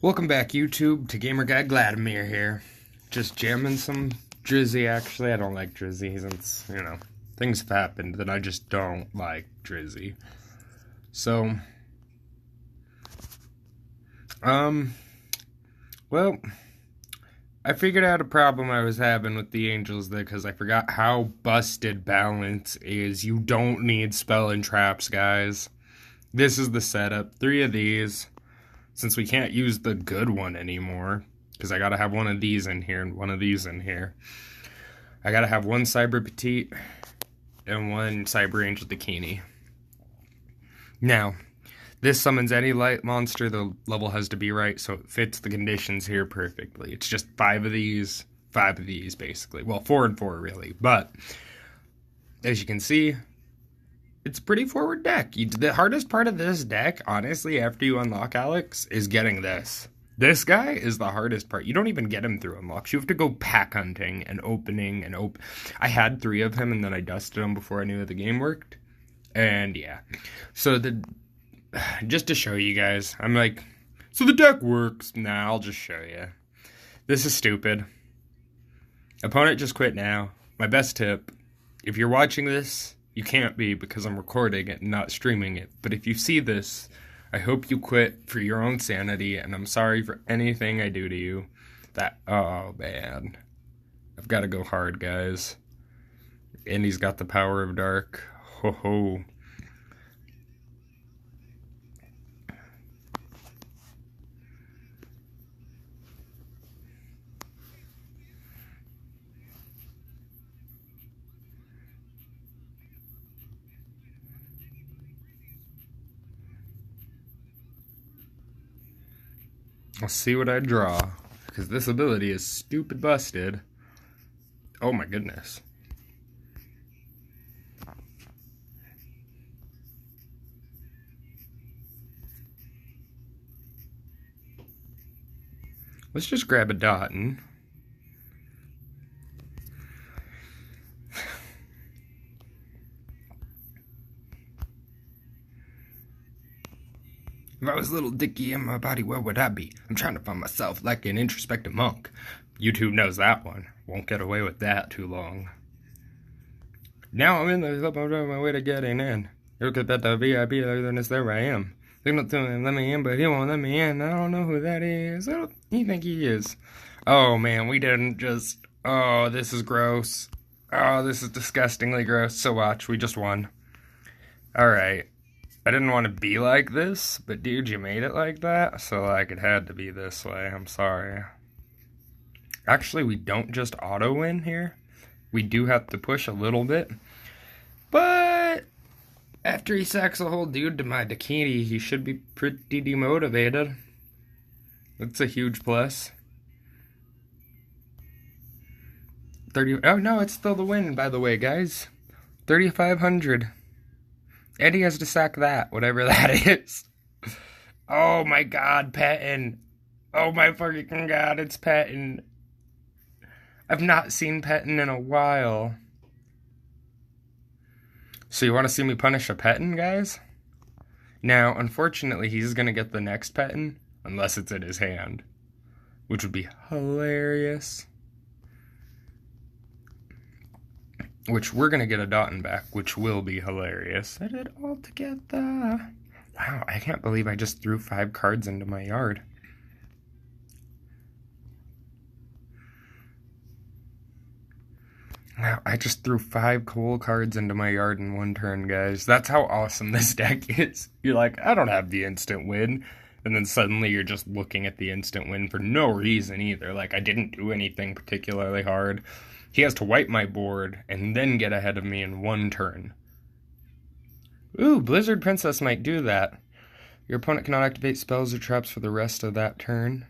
Welcome back, YouTube, to Gamer Guy Vladimir here. Just jamming some Drizzy, actually. I don't like Drizzy since, things have happened that I just don't like Drizzy. So, um, well, I figured out a problem I was having with the Angels there because I forgot how busted balance is. You don't need spell and traps, guys. This is the setup. 3 of these. Since we can't use the good one anymore, because I gotta have one of these in here and one of these in here. I gotta have one Cyber Petite and one Cyber Angel Dakini. Now, this summons any light monster. The level has to be right, so it fits the conditions here perfectly. It's just 5 of these, basically. Well, 4 and 4, really. But, as you can see, it's a pretty forward deck. The hardest part of this deck, honestly, after you unlock Alex, is getting this. This guy is the hardest part. You don't even get him through unlocks. You have to go pack hunting and opening and I had 3 of him and then I dusted them before I knew the game worked. And yeah. So just to show you guys, I'm like, so the deck works. Nah, I'll just show you. This is stupid. Opponent just quit now. My best tip, if you're watching this, you can't be because I'm recording it and not streaming it. But if you see this, I hope you quit for your own sanity, and I'm sorry for anything I do to you. Oh man. I've got to go hard, guys. And he's got the power of dark. Ho ho. I'll see what I draw, because this ability is stupid busted. Oh my goodness. Let's just grab a Dotten. If I was a little dicky in my body, where would I be? I'm trying to find myself like an introspective monk. YouTube knows that one. Won't get away with that too long. Now I'm in the club on my way to getting in. Look at that, the VIP, then it's there I am. Signal to him, let me in, but he won't let me in. I don't know who that is. Who do you think he is? Oh man, we didn't just... Oh, this is gross. Oh, this is disgustingly gross. So watch, we just won. Alright. I didn't want to be like this, but dude, you made it like that, so like it had to be this way. I'm sorry. Actually, we don't just auto win here. We do have to push a little bit. But after he sacks a whole dude to my Dakini, he should be pretty demotivated. That's a huge plus. 30. Oh no, it's still the win, by the way, guys. 3,500. And he has to sack that, whatever that is. Oh my god, Petin. Oh my fucking god, it's Petin. I've not seen Petin in a while. So you want to see me punish a Petin, guys? Now, unfortunately, he's going to get the next Petin, unless it's in his hand. Which would be hilarious. Which we're going to get a Dotten back, which will be hilarious. I did it all together. Wow, I can't believe I just threw 5 cards into my yard. Wow, I just threw 5 coal cards into my yard in one turn, guys. That's how awesome this deck is. You're like, I don't have the instant win. And then suddenly you're just looking at the instant win for no reason either. Like, I didn't do anything particularly hard. He has to wipe my board and then get ahead of me in one turn. Ooh, Blizzard Princess might do that. Your opponent cannot activate spells or traps for the rest of that turn.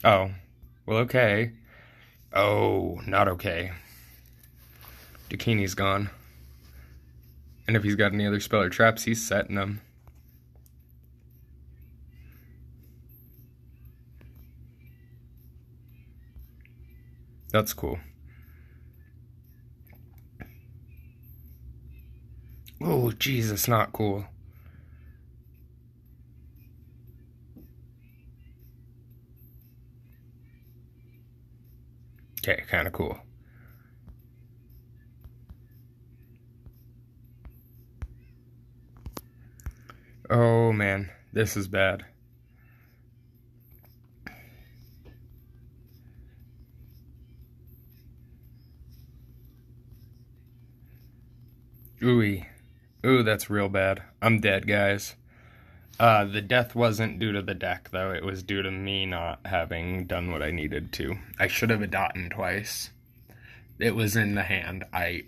Oh, well, okay. Oh, not okay. Dakini's gone. And if he's got any other spell or traps, he's setting them. That's cool. Oh, Jesus, not cool. Okay, kind of cool. Oh man, this is bad. Ooh, ooh, that's real bad. I'm dead, guys. The death wasn't due to the deck, though. It was due to me not having done what I needed to. I should have gotten twice. It was in the hand. I'm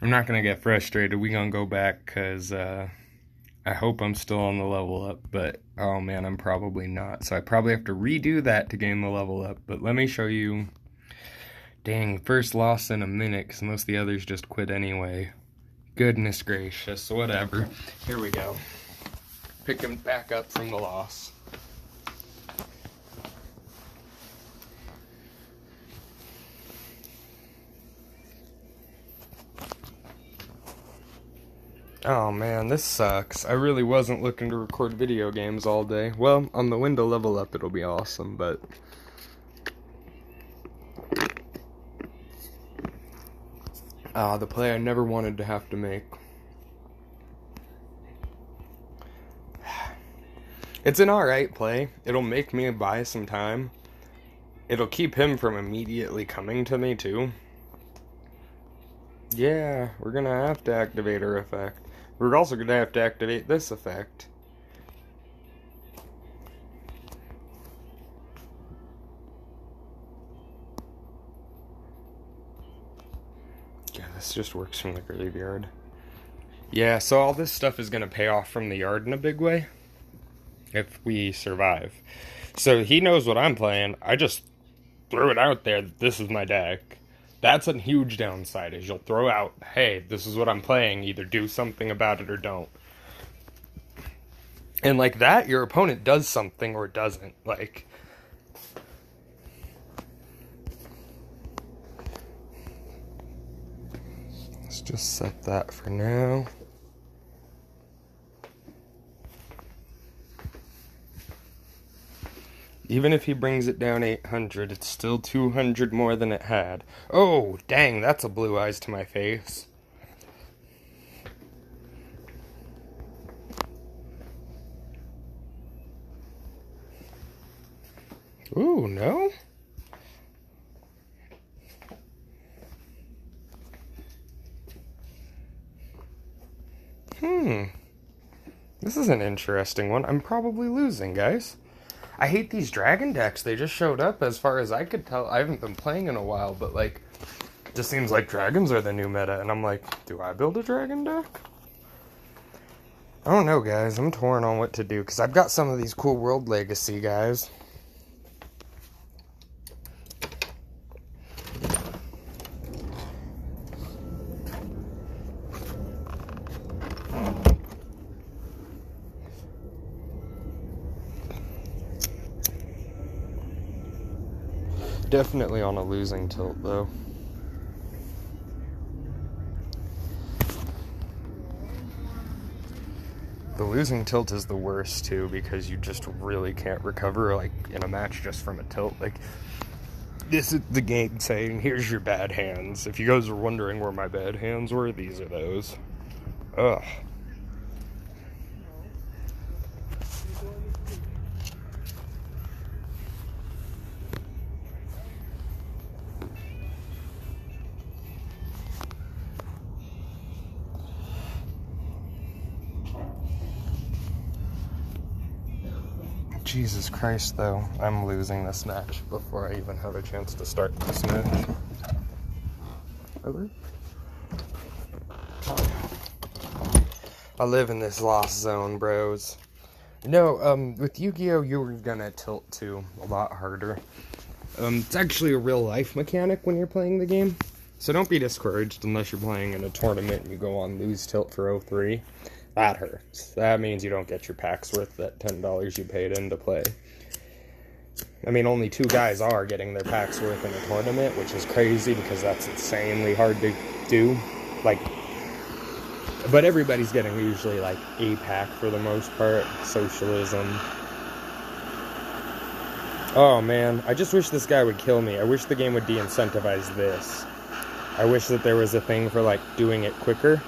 not gonna get frustrated. We gonna go back, because, I hope I'm still on the level up, but, oh man, I'm probably not. So I probably have to redo that to gain the level up. But let me show you. Dang, first loss in a minute, because most of the others just quit anyway. Goodness gracious, whatever. Here we go. Picking back up from the loss. Oh man, this sucks. I really wasn't looking to record video games all day. Well, on the window level up it'll be awesome, but... the play I never wanted to have to make. It's an alright play. It'll make me buy some time. It'll keep him from immediately coming to me, too. Yeah, we're gonna have to activate her effect. We're also gonna have to activate this effect. Yeah, this just works from the graveyard. Yeah, so all this stuff is gonna pay off from the yard in a big way. If we survive. So he knows what I'm playing. I just threw it out there that this is my deck. That's a huge downside, is you'll throw out, hey, this is what I'm playing, either do something about it or don't. And like that, your opponent does something or doesn't. Like, let's just set that for now. Even if he brings it down 800, it's still 200 more than it had. Oh, dang, that's a blue eyes to my face. Ooh, no? This is an interesting one. I'm probably losing, guys. I hate these dragon decks. They just showed up as far as I could tell. I haven't been playing in a while, but like, it just seems like dragons are the new meta. And I'm like, do I build a dragon deck? I don't know, guys. I'm torn on what to do, because I've got some of these cool World Legacy guys. Definitely on a losing tilt, though. The losing tilt is the worst, too, because you just really can't recover, like, in a match just from a tilt. Like, this is the game saying, here's your bad hands. If you guys are wondering where my bad hands were, these are those. Ugh. Jesus Christ, though, I'm losing this match before I even have a chance to start this match. I live in this lost zone, bros. No, with Yu-Gi-Oh, you were gonna tilt too a lot harder. It's actually a real life mechanic when you're playing the game, so don't be discouraged unless you're playing in a tournament and you go on lose tilt for 03. That hurts. That means you don't get your packs worth that $10 you paid in to play. I mean, only 2 guys are getting their packs worth in a tournament, which is crazy because that's insanely hard to do. Like, but everybody's getting usually like a pack for the most part. Socialism. Oh man, I just wish this guy would kill me. I wish the game would de-incentivize this. I wish that there was a thing for, like, doing it quicker.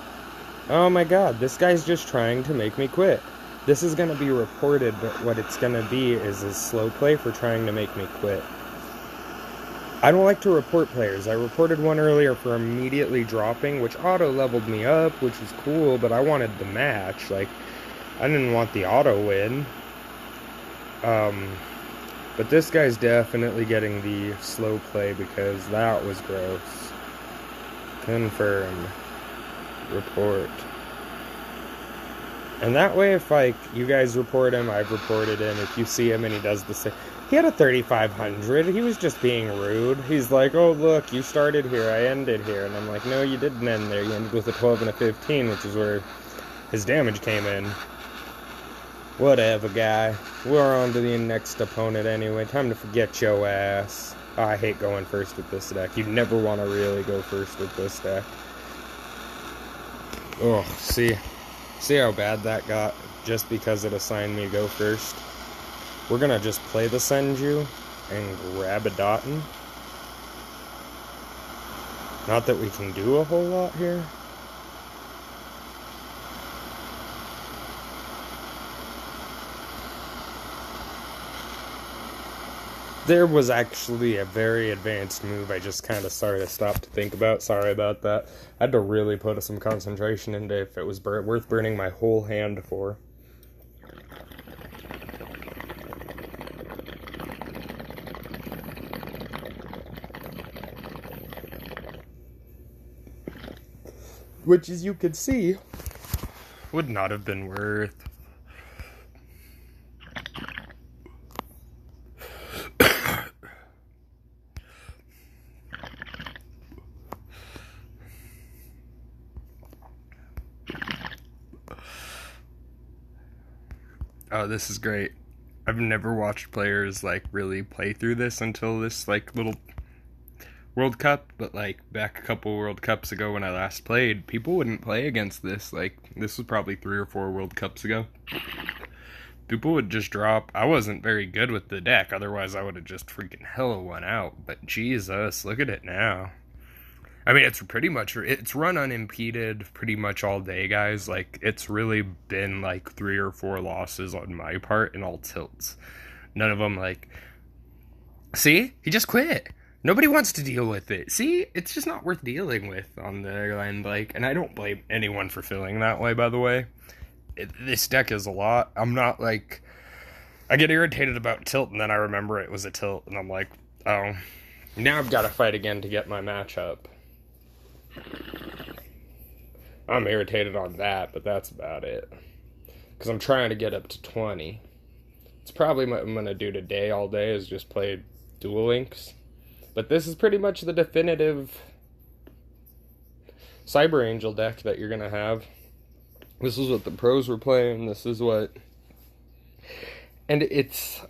Oh my god, this guy's just trying to make me quit. This is gonna be reported, but what it's gonna be is a slow play for trying to make me quit. I don't like to report players. I reported one earlier for immediately dropping, which auto-leveled me up, which was cool, but I wanted the match. Like, I didn't want the auto-win. But this guy's definitely getting the slow play because that was gross. Confirm. Report. And that way, if, like, you guys report him, I've reported him. If you see him and he does the same... He had a 3,500. He was just being rude. He's like, oh, look, you started here. I ended here. And I'm like, no, you didn't end there. You ended with a 12 and a 15, which is where his damage came in. Whatever, guy. We're on to the next opponent anyway. Time to forget your ass. Oh, I hate going first with this deck. You never want to really go first with this deck. Oh, see how bad that got just because it assigned me to go first? We're gonna just play the Senju and grab a Dotten. Not that we can do a whole lot here. There was actually a very advanced move I just kind of started to stop to think about. Sorry about that. I had to really put some concentration into if it was worth burning my whole hand for. Which, as you could see, would not have been worth. Oh, this is great. I've never watched players, like, really play through this until this, like, little World Cup, but, like, back a couple World Cups ago when I last played, people wouldn't play against this. Like, this was probably 3 or 4 World Cups ago. People would just drop. I wasn't very good with the deck, otherwise I would have just freaking hella won out. But Jesus, look at it now. I mean, it's run unimpeded pretty much all day, guys. Like, it's really been, like, 3 or 4 losses on my part in all tilts. None of them, like... See? He just quit. Nobody wants to deal with it. See? It's just not worth dealing with on the end, like... And I don't blame anyone for feeling that way, by the way. This deck is a lot. I'm not, like... I get irritated about tilt, and then I remember it was a tilt, and I'm like, oh... Now I've got to fight again to get my matchup. I'm irritated on that, but that's about it. Because I'm trying to get up to 20. It's probably what I'm going to do today all day is just play Duel Links. But this is pretty much the definitive Cyber Angel deck that you're going to have. This is what the pros were playing. This is what... And it's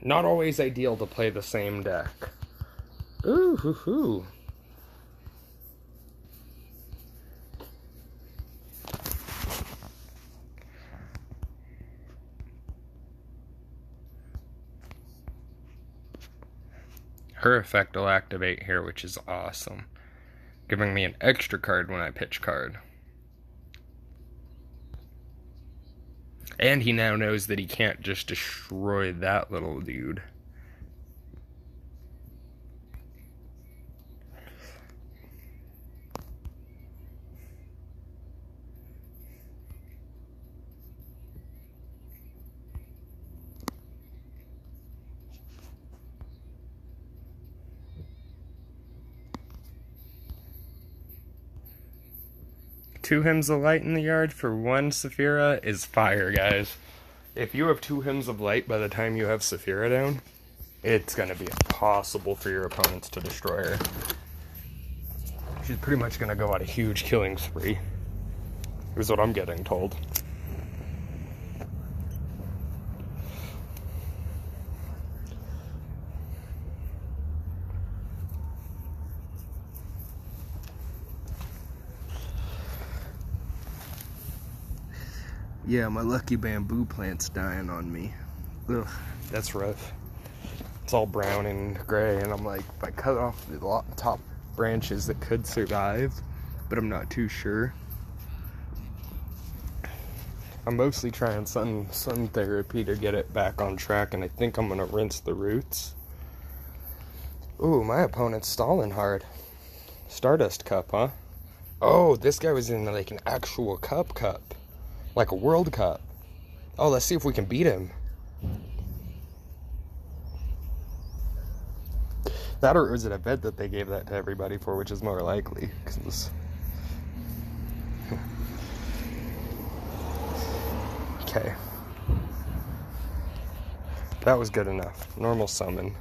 not always ideal to play the same deck. Ooh, hoo, hoo. Her effect will activate here, which is awesome. Giving me an extra card when I pitch card. And he now knows that he can't just destroy that little dude. Two Hymns of Light in the yard for 1 Saphira is fire, guys. If you have 2 Hymns of Light by the time you have Saphira down, it's going to be impossible for your opponents to destroy her. She's pretty much going to go on a huge killing spree, is what I'm getting told. Yeah, my lucky bamboo plant's dying on me. Ugh, that's rough. It's all brown and gray, and I'm like, if I cut off the top branches that could survive, but I'm not too sure. I'm mostly trying sun therapy to get it back on track, and I think I'm gonna rinse the roots. Ooh, my opponent's stalling hard. Stardust Cup, huh? Oh, this guy was in like an actual cup. Like a World Cup. Oh, let's see if we can beat him. That, or is it a bet that they gave that to everybody for, which is more likely? Cause okay. That was good enough. Normal summon.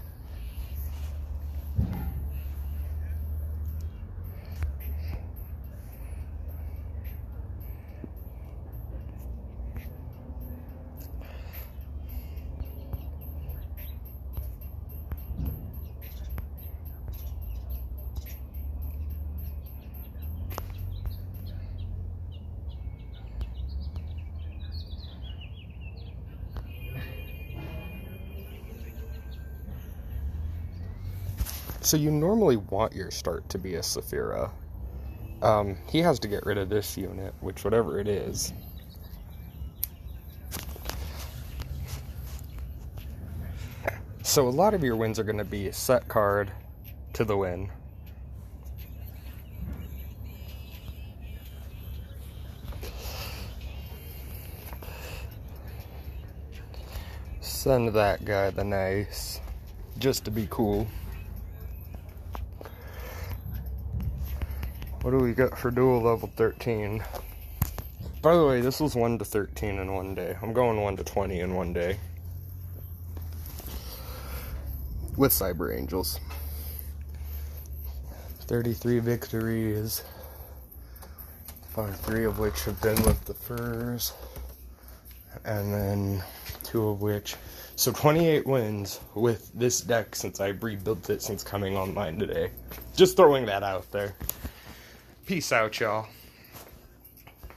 So you normally want your start to be a Saphira. He has to get rid of this unit, which whatever it is. So a lot of your wins are going to be a set card to the win. Send that guy the nice, just to be cool. What do we got for duel level 13? By the way, this was 1 to 13 in one day. I'm going 1 to 20 in one day. With Cyber Angels. 33 victories. 3 of which have been with the Furs. And then 2 of which... So 28 wins with this deck since I rebuilt it since coming online today. Just throwing that out there. Peace out, y'all.